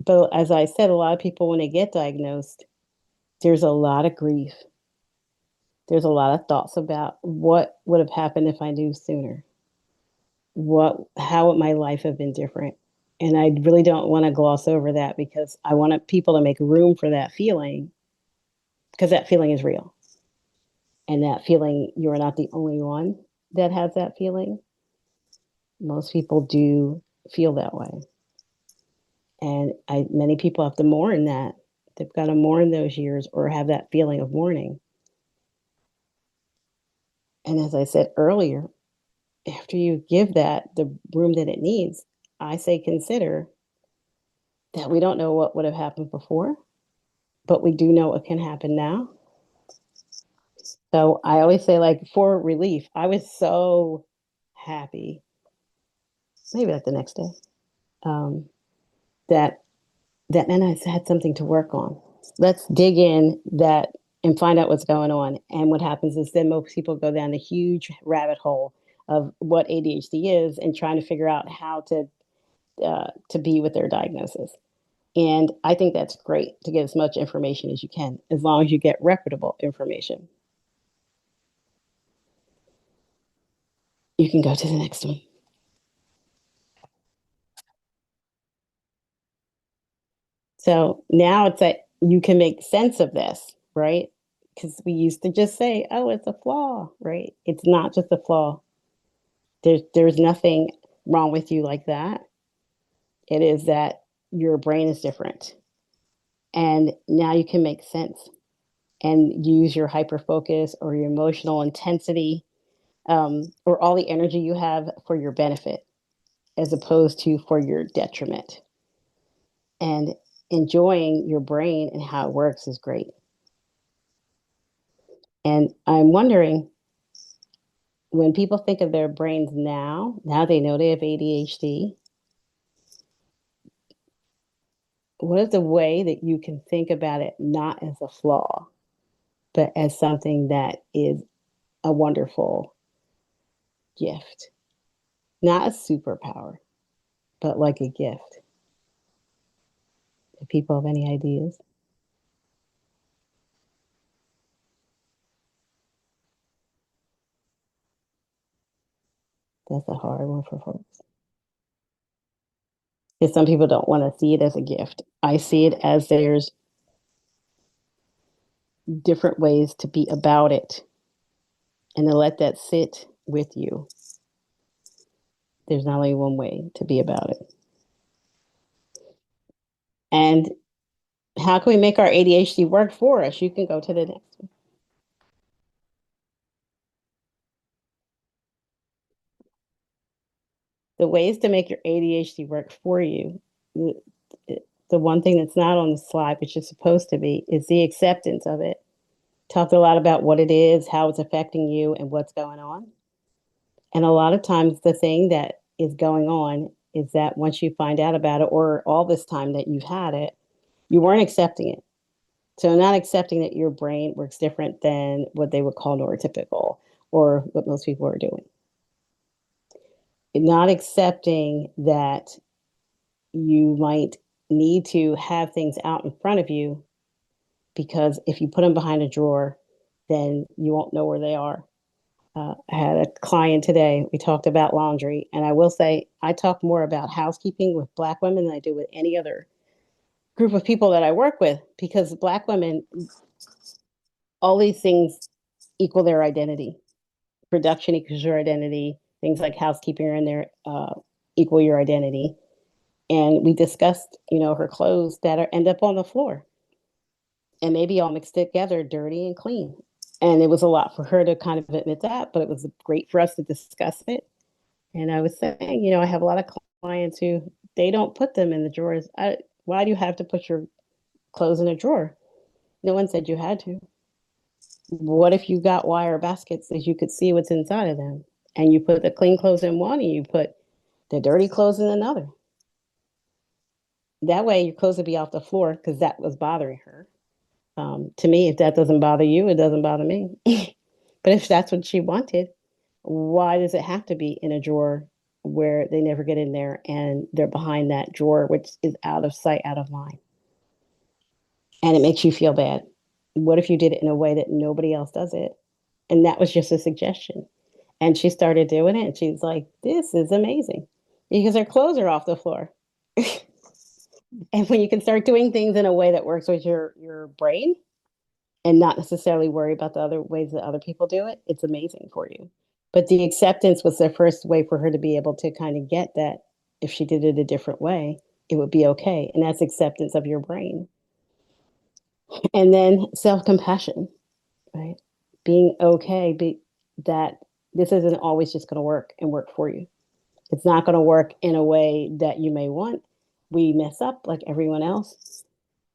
[SPEAKER 2] but as I said, a lot of people, when they get diagnosed, there's a lot of grief. there's a lot of thoughts about what would have happened if I knew sooner. How would my life have been different? And I really don't want to gloss over that because I want people to make room for that feeling because that feeling is real. And that feeling, you're not the only one that has that feeling. Most people do feel that way. And many people have to mourn that. They've got to mourn those years or have that feeling of mourning. And as I said earlier, after you give that the room that it needs, I say consider that we don't know what would have happened before, but we do know what can happen now. So I always say, like, for relief, I was so happy, maybe like the next day, um, that that then I had something to work on. Let's dig in that and find out what's going on. And what happens is then most people go down a huge rabbit hole of what ADHD is and trying to figure out how to be with their diagnosis. And I think that's great to get as much information as you can, as long as you get reputable information. You can go to the next one. So now it's that you can make sense of this, right? Because we used to just say, oh, it's a flaw, right? It's not just a flaw. There's nothing wrong with you like that. It is that your brain is different. And now you can make sense and use your hyper focus or your emotional intensity or all the energy you have for your benefit as opposed to for your detriment. And enjoying your brain and how it works is great. And I'm wondering, when people think of their brains now they know they have ADHD. What is the way that you can think about it not as a flaw, but as something that is a wonderful gift? Not a superpower, but like a gift. Do people have any ideas? That's a hard one for folks. Because some people don't want to see it as a gift. I see it as there's different ways to be about it and to let that sit with you. There's not only one way to be about it. And how can we make our ADHD work for us? You can go to the next one. The ways to make your ADHD work for you. The one thing that's not on the slide, which is supposed to be, is the acceptance of it. Talked a lot about what it is, how it's affecting you, and what's going on. And a lot of times, the thing that is going on is that once you find out about it, or all this time that you've had it, you weren't accepting it. So, not accepting that your brain works different than what they would call neurotypical or what most people are doing. Not accepting that you might need to have things out in front of you because if you put them behind a drawer, then you won't know where they are. I had a client today. We talked about laundry, and I will say I talk more about housekeeping with Black women than I do with any other group of people that I work with because Black women, all these things equal their identity. Production equals your identity. Things like housekeeping are in there equal your identity. And we discussed, her clothes that end up on the floor and maybe all mixed together, dirty and clean. And it was a lot for her to kind of admit that, but it was great for us to discuss it. And I was saying, I have a lot of clients who they don't put them in the drawers. Why do you have to put your clothes in a drawer? No one said you had to. What if you got wire baskets that you could see what's inside of them? And you put the clean clothes in one and you put the dirty clothes in another. That way your clothes would be off the floor because that was bothering her. To me, if that doesn't bother you, it doesn't bother me. But if that's what she wanted, why does it have to be in a drawer where they never get in there and they're behind that drawer, which is out of sight, out of mind? And it makes you feel bad. What if you did it in a way that nobody else does it? And that was just a suggestion. And she started doing it, and she's like, this is amazing because her clothes are off the floor. And when you can start doing things in a way that works with your brain and not necessarily worry about the other ways that other people do it, it's amazing for you. But the acceptance was the first way for her to be able to kind of get that if she did it a different way, it would be okay. And that's acceptance of your brain. And then self compassion, right? Being okay, that this isn't always just going to work and work for you. It's not going to work in a way that you may want. We mess up like everyone else.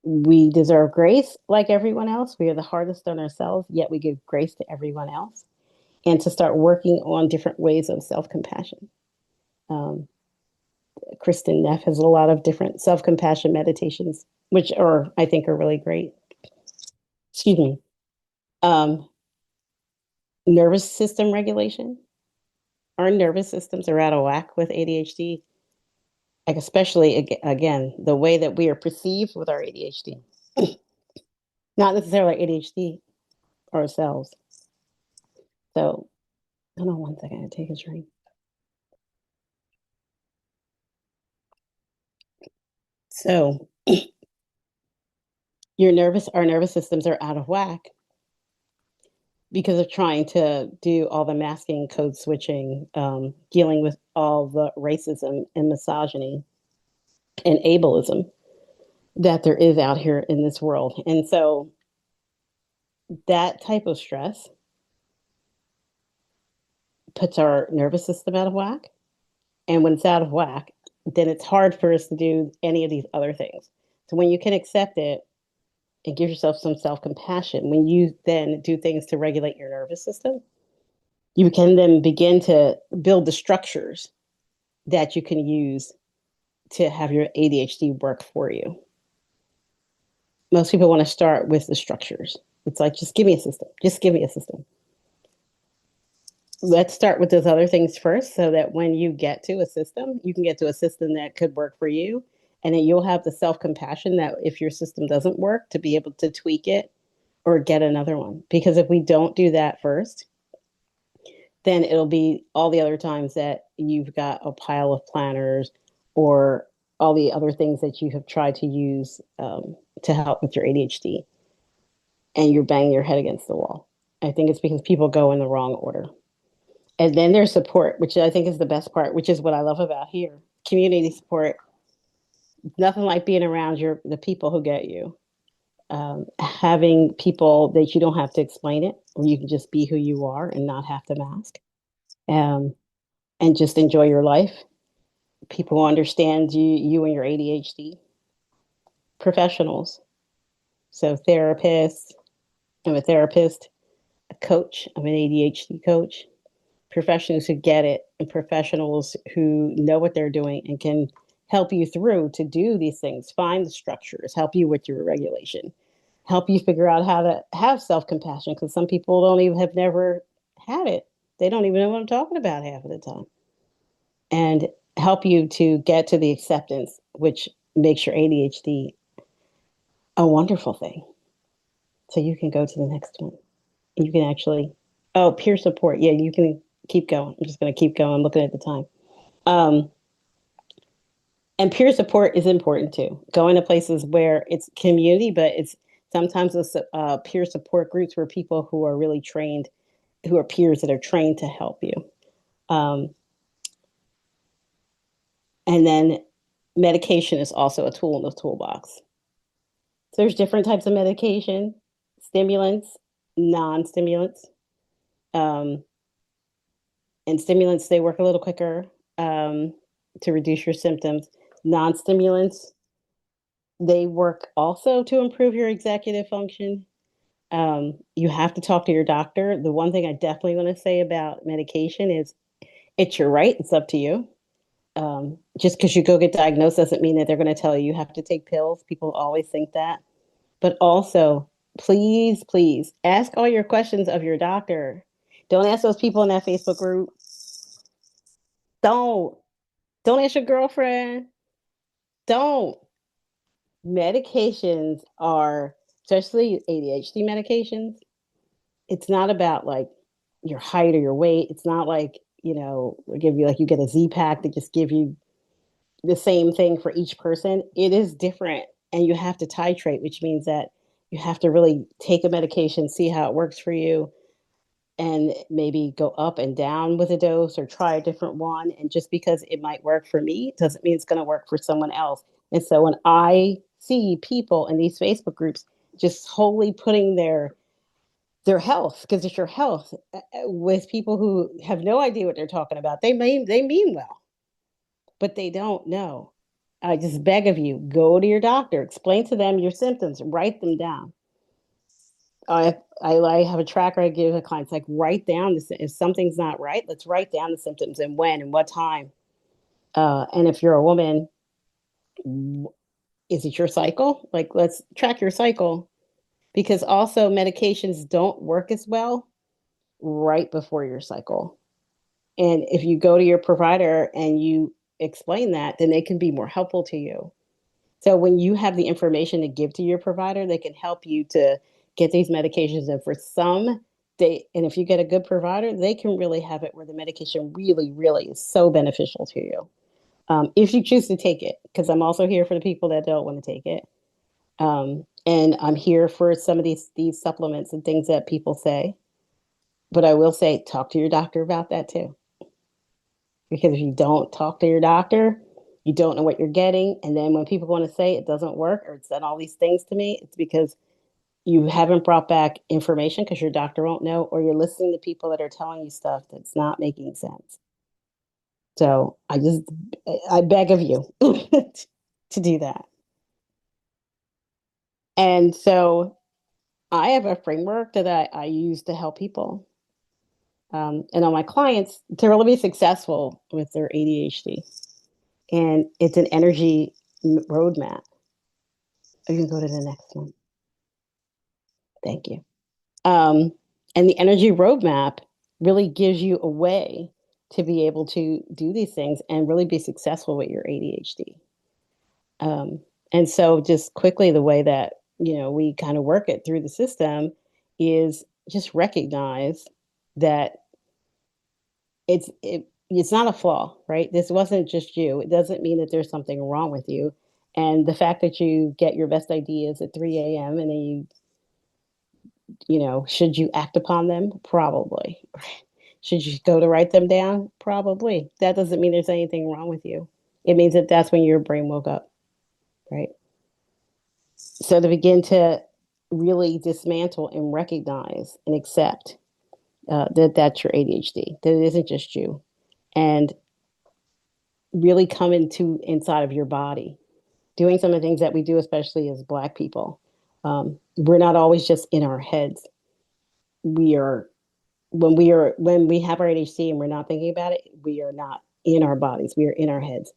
[SPEAKER 2] We deserve grace like everyone else. We are the hardest on ourselves, yet we give grace to everyone else. And to start working on different ways of self compassion. Um, Kristen Neff has a lot of different self compassion meditations, which are, I think, are really great. Excuse me. Um, Nervous system regulation. Our nervous systems are out of whack with ADHD, like especially again the way that we are perceived with our ADHD, not necessarily ADHD ourselves. So, hold on one second. I take a drink. So, our nervous systems are out of whack because of trying to do all the masking, code switching, dealing with all the racism and misogyny and ableism that there is out here in this world. And so, that type of stress puts our nervous system out of whack. And when it's out of whack, then it's hard for us to do any of these other things. So when you can accept it and give yourself some self compassion, when you then do things to regulate your nervous system, you can then begin to build the structures that you can use to have your ADHD work for you. Most people want to start with the structures. It's like, just give me a system. Just give me a system. Let's start with those other things first so that when you get to a system, you can get to a system that could work for you. And then you'll have the self compassion that if your system doesn't work, to be able to tweak it or get another one. Because if we don't do that first, then it'll be all the other times that you've got a pile of planners or all the other things that you have tried to use to help with your ADHD and you're banging your head against the wall. I think it's because people go in the wrong order. And then there's support, which I think is the best part, which is what I love about here. Community support. Nothing like being around the people who get you. Having people that you don't have to explain it, or you can just be who you are and not have to mask, um, and just enjoy your life. People who understand you and your ADHD. Professionals, so therapists. I'm a therapist, a coach. I'm an ADHD coach. Professionals who get it and professionals who know what they're doing and can help you through to do these things, find the structures, help you with your regulation, help you figure out how to have self-compassion because some people don't even have never had it. They don't even know what I'm talking about half of the time. And help you to get to the acceptance, which makes your ADHD a wonderful thing. So you can go to the next one. You can actually, oh, peer support. Yeah, you can keep going. I'm just going to keep going, looking at the time. Um, and peer support is important too. Going to places where it's community, but it's sometimes it's peer support groups where people who are really trained, who are peers that are trained to help you. Um, and then medication is also a tool in the toolbox. So there's different types of medication, stimulants, non-stimulants. Um, and stimulants, they work a little quicker to reduce your symptoms. Non-stimulants, they work also to improve your executive function. You have to talk to your doctor. The one thing I definitely want to say about medication is it's your right. It's up to you. Just because you go get diagnosed doesn't mean that they're going to tell you have to take pills. People always think that. But also, please, please ask all your questions of your doctor. Don't ask those people in that Facebook group. Don't. Don't ask your girlfriend. Don't. Medications are, especially ADHD medications, it's not about like your height or your weight. It's not like, give you like you get a Z pack that just give you the same thing for each person. It is different, and you have to titrate, which means that you have to really take a medication, see how it works for you, and maybe go up and down with a dose or try a different one. And just because it might work for me doesn't mean it's going to work for someone else. And so when I see people in these Facebook groups just wholly putting their health, because it's your health, with people who have no idea what they're talking about, they mean well, but they don't know. I just beg of you, go to your doctor, explain to them your symptoms, write them down. I have a tracker I give the clients, like write down this. If something's not right, let's write down the symptoms and when and what time. And if you're a woman, is it your cycle? Like, let's track your cycle, because also medications don't work as well right before your cycle. And if you go to your provider and you explain that, then they can be more helpful to you. So when you have the information to give to your provider, they can help you to get these medications. And for some, and if you get a good provider, they can really have it where the medication really, really is so beneficial to you. If you choose to take it, because I'm also here for the people that don't want to take it. And I'm here for some of these supplements and things that people say. But I will say, talk to your doctor about that too. Because if you don't talk to your doctor, you don't know what you're getting. And then when people want to say it doesn't work or it's done all these things to me, it's because you haven't brought back information, because your doctor won't know, or you're listening to people that are telling you stuff that's not making sense. So I beg of you to do that. And so I have a framework that I use to help people, and on my clients to really be successful with their ADHD. And it's an energy roadmap. You can go to the next one. Thank you. Um, and the energy roadmap really gives you a way to be able to do these things and really be successful with your ADHD. Um, and so, just quickly, the way that we kind of work it through the system is just recognize that it's not a flaw, right? This wasn't just you. It doesn't mean that there's something wrong with you. And the fact that you get your best ideas at 3 a.m. and then should you act upon them? Probably. Should you go to write them down? Probably. That doesn't mean there's anything wrong with you. It means that that's when your brain woke up, right? So to begin to really dismantle and recognize and accept that that's your ADHD, that it isn't just you, and really come into inside of your body, doing some of the things that we do, especially as Black people. We're not always just in our heads. We are when we have our ADHD and we're not thinking about it, we are not in our bodies. We are in our heads.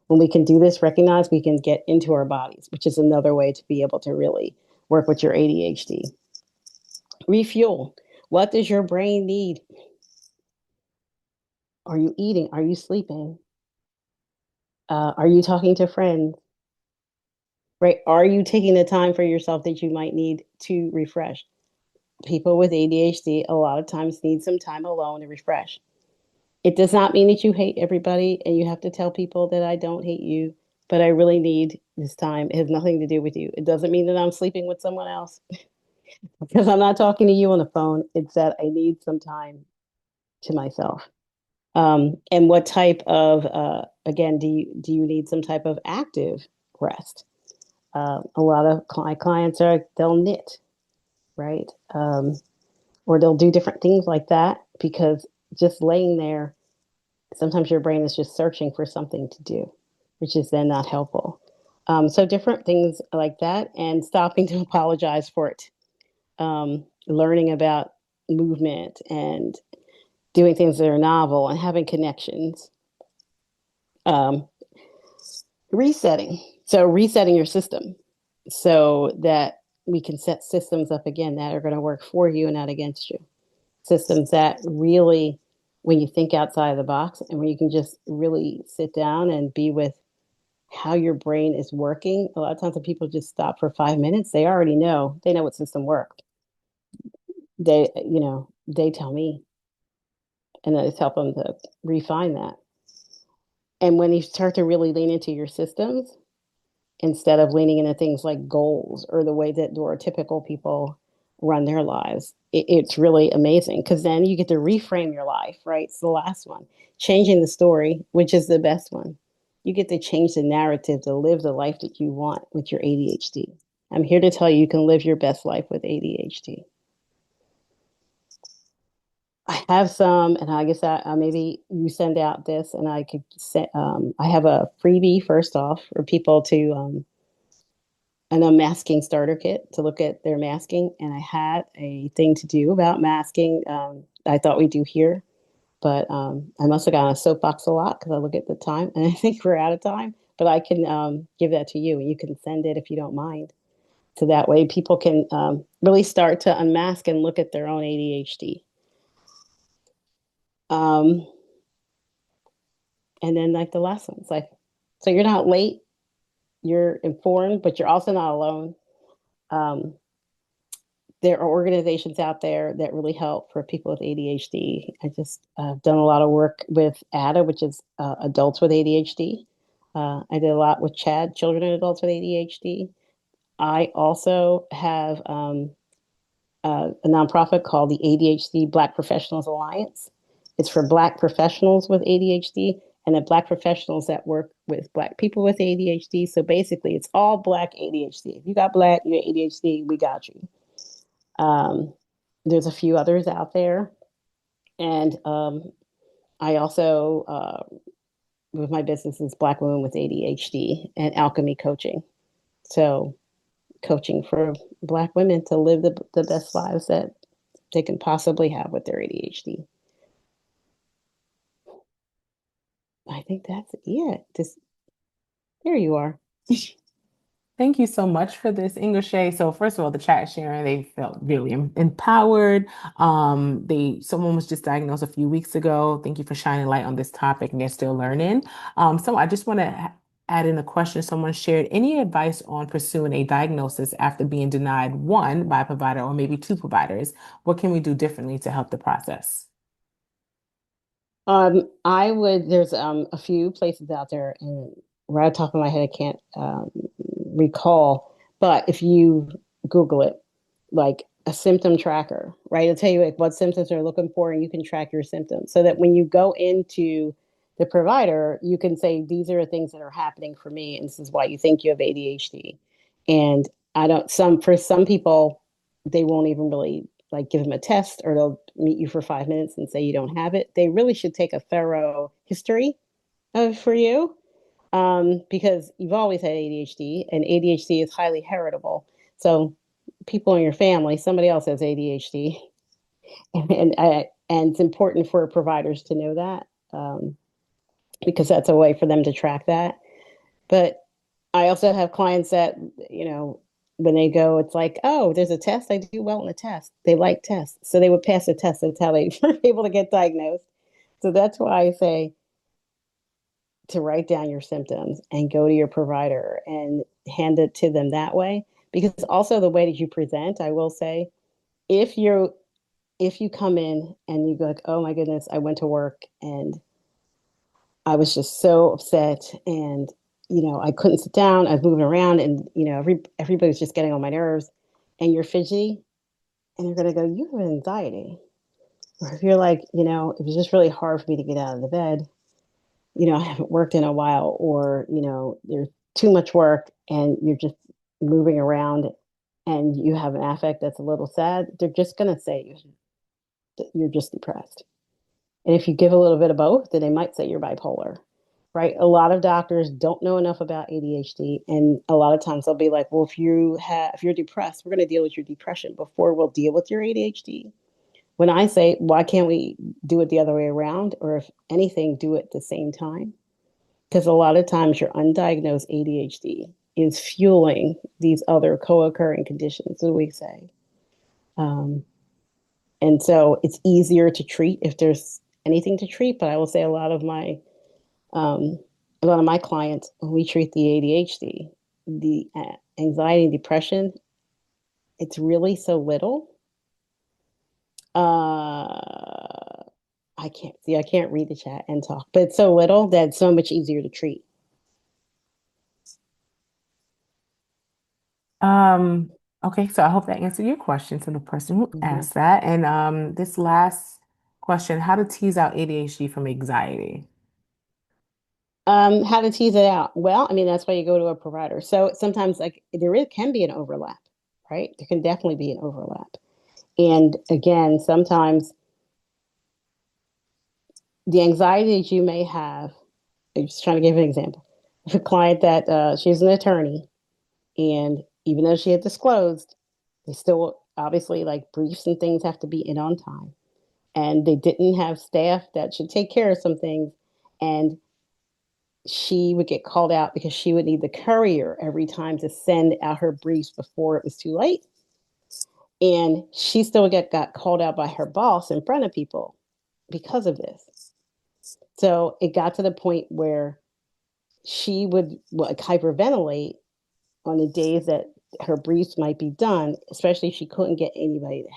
[SPEAKER 2] When we can do this, recognize, we can get into our bodies, which is another way to be able to really work with your ADHD. Refuel. What does your brain need? Are you eating? Are you sleeping? Are you talking to friends? Right? Are you taking the time for yourself that you might need to refresh? People with ADHD a lot of times need some time alone to refresh. It does not mean that you hate everybody and you have to tell people that I don't hate you, but I really need this time. It has nothing to do with you. It doesn't mean that I'm sleeping with someone else because I'm not talking to you on the phone. It's that I need some time to myself. And what type of again do you need some type of active rest? A lot of my clients they'll knit, right? Or they'll do different things like that, because just laying there, sometimes your brain is just searching for something to do, which is then not helpful. So different things like that, and stopping to apologize for it. Learning about movement and doing things that are novel and having connections. Um, Resetting. So resetting your system so that we can set systems up again that are going to work for you and not against you. Systems that really, when you think outside the box and when you can just really sit down and be with how your brain is working. A lot of times when people just stop for 5 minutes, they already know. They know what system works. They they tell me, and I just help them to refine that. And when you start to really lean into your systems, instead of leaning into things like goals or the way that neurotypical people run their lives, it's really amazing because then you get to reframe your life, right? It's the last one. Changing the story, which is the best one. You get to change the narrative to live the life that you want with your ADHD. I'm here to tell you you can live your best life with ADHD. I have some, and I guess maybe you send out this, and I could send. I have a freebie first off for people to an unmasking starter kit to look at their masking, and I had a thing to do about masking. I thought we do here, but I must have gotten a soapbox a lot because I look at the time, and I think we're out of time. But I can give that to you, and you can send it if you don't mind. So that way, people can really start to unmask and look at their own ADHD. Um, and then like the lessons, like so you're not late, you're informed, but you're also not alone. Um, there are organizations out there that really help for people with ADHD. I just done a lot of work with ADA, which is adults with ADHD. I did a lot with CHAD, children and adults with ADHD. I also have a nonprofit called the ADHD Black Professionals Alliance. It's for Black professionals with ADHD and the Black professionals that work with Black people with ADHD. So basically, it's all Black ADHD. If you got Black, you're ADHD, we got you. Um, there's a few others out there. And I also, with my business, is Black Women with ADHD and Alchemy Coaching. So, coaching for Black women to live the best lives that they can possibly have with their ADHD. I think that's it. Just there you are.
[SPEAKER 1] Thank you so much for this, IngerShaye. So first of all, the chat sharing, they felt really empowered. Someone was just diagnosed a few weeks ago. Thank you for shining light on this topic, and they're still learning. So I just want to add in a question. Someone shared any advice on pursuing a diagnosis after being denied one by a provider or maybe two providers. What can we do differently to help the process?
[SPEAKER 2] I would. There's a few places out there, and right off the top of my head, I can't recall. But if you Google it, like a symptom tracker, right? It'll tell you like what symptoms they're looking for, and you can track your symptoms so that when you go into the provider, you can say these are the things that are happening for me, and this is why you think you have ADHD. And I don't. Some for some people, they won't even really like give them a test, or they'll meet you for 5 minutes and say you don't have it. They really should take a thorough history of for you because you've always had ADHD, and ADHD is highly heritable. So people in your family, somebody else has ADHD, and it's important for providers to know that because that's a way for them to track that. But I also have clients that when they go, it's like, oh, there's a test. I do well in the test. They like tests, so they would pass the test. That's how they were able to get diagnosed. So that's why I say to write down your symptoms and go to your provider and hand it to them that way. Because also the way that you present, I will say, if you're if you come in and you go like, oh my goodness, I went to work and I was just so upset and I couldn't sit down, I was moving around and everybody's just getting on my nerves and you're fidgety and they're gonna go, you have anxiety. Or if you're like, it was just really hard for me to get out of the bed, I haven't worked in a while, or, there's too much work and you're just moving around and you have an affect that's a little sad, they're just going to say you're just depressed. And if you give a little bit of both, then they might say you're bipolar, right? A lot of doctors don't know enough about ADHD. And a lot of times they'll be like, well, if you're depressed, we're going to deal with your depression before we'll deal with your ADHD. When I say, why can't we do it the other way around? Or if anything, do it at the same time? Because a lot of times your undiagnosed ADHD is fueling these other co-occurring conditions, as we say. Um, and so it's easier to treat if there's anything to treat. But I will say um, a lot of my clients, when we treat the ADHD, the anxiety and depression, it's really so little Uh, I can't see. I can't read the chat and talk, but it's so little that it's so much easier to treat.
[SPEAKER 1] Um, okay, so I hope that answered your question to the person who
[SPEAKER 2] Mhm.
[SPEAKER 1] asked that. And this last question, how to tease out ADHD from anxiety?
[SPEAKER 2] How to tease it out? Well, I mean, that's why you go to a provider. So sometimes, like, can be an overlap, right? There can definitely be an overlap. And again, sometimes the anxiety that you may have, I'm just trying to give an example. If a client that she's an attorney, and even though she had disclosed, they still obviously like briefs and things have to be in on time. And they didn't have staff that should take care of some things. And she would get called out because she would need the courier every time to send out her briefs before it was too late. And she still got called out by her boss in front of people because of this. So it got to the point where she would like hyperventilate on the days that her briefs might be done, especially if she couldn't get anybody to.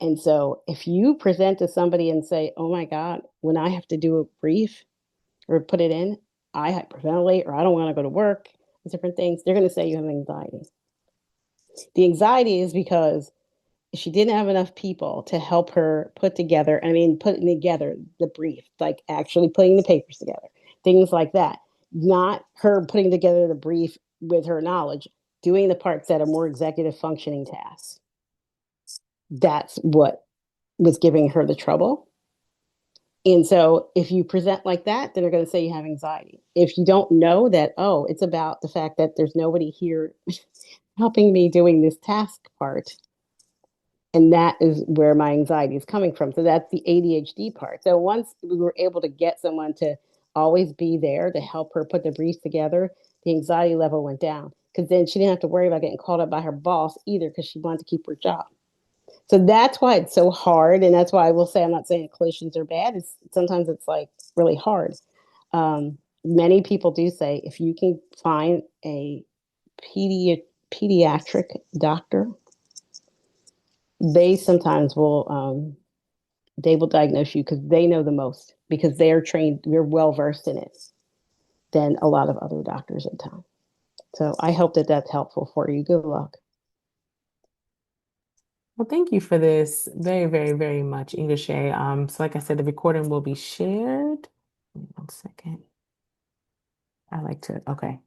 [SPEAKER 2] And so if you present to somebody and say, oh my God, when I have to do a brief or put it in, I hyperventilate or I don't want to go to work, different things, they're going to say you have anxiety. The anxiety is because she didn't have enough people to help her put together, I mean, putting together the brief, like actually putting the papers together, things like that. Not her putting together the brief with her knowledge, doing the parts that are more executive functioning tasks. That's what was giving her the trouble. And so if you present like that, then they're going to say you have anxiety. If you don't know that, oh, it's about the fact that there's nobody here helping me doing this task part, and that is where my anxiety is coming from. So that's the ADHD part. So once we were able to get someone to always be there to help her put the briefs together, the anxiety level went down because then she didn't have to worry about getting called up by her boss either because she wanted to keep her job. So that's why it's so hard, and that's why I will say I'm not saying clinicians are bad. It's sometimes it's like really hard. Many people do say if you can find a pediatric doctor, they sometimes will they will diagnose you because they know the most because they are trained, they're well versed in it than a lot of other doctors at times. So I hope that that's helpful for you. Good luck.
[SPEAKER 1] Well, thank you for this very, very, very much, IngerShaye. So like I said, the recording will be shared. One second. I like to, okay.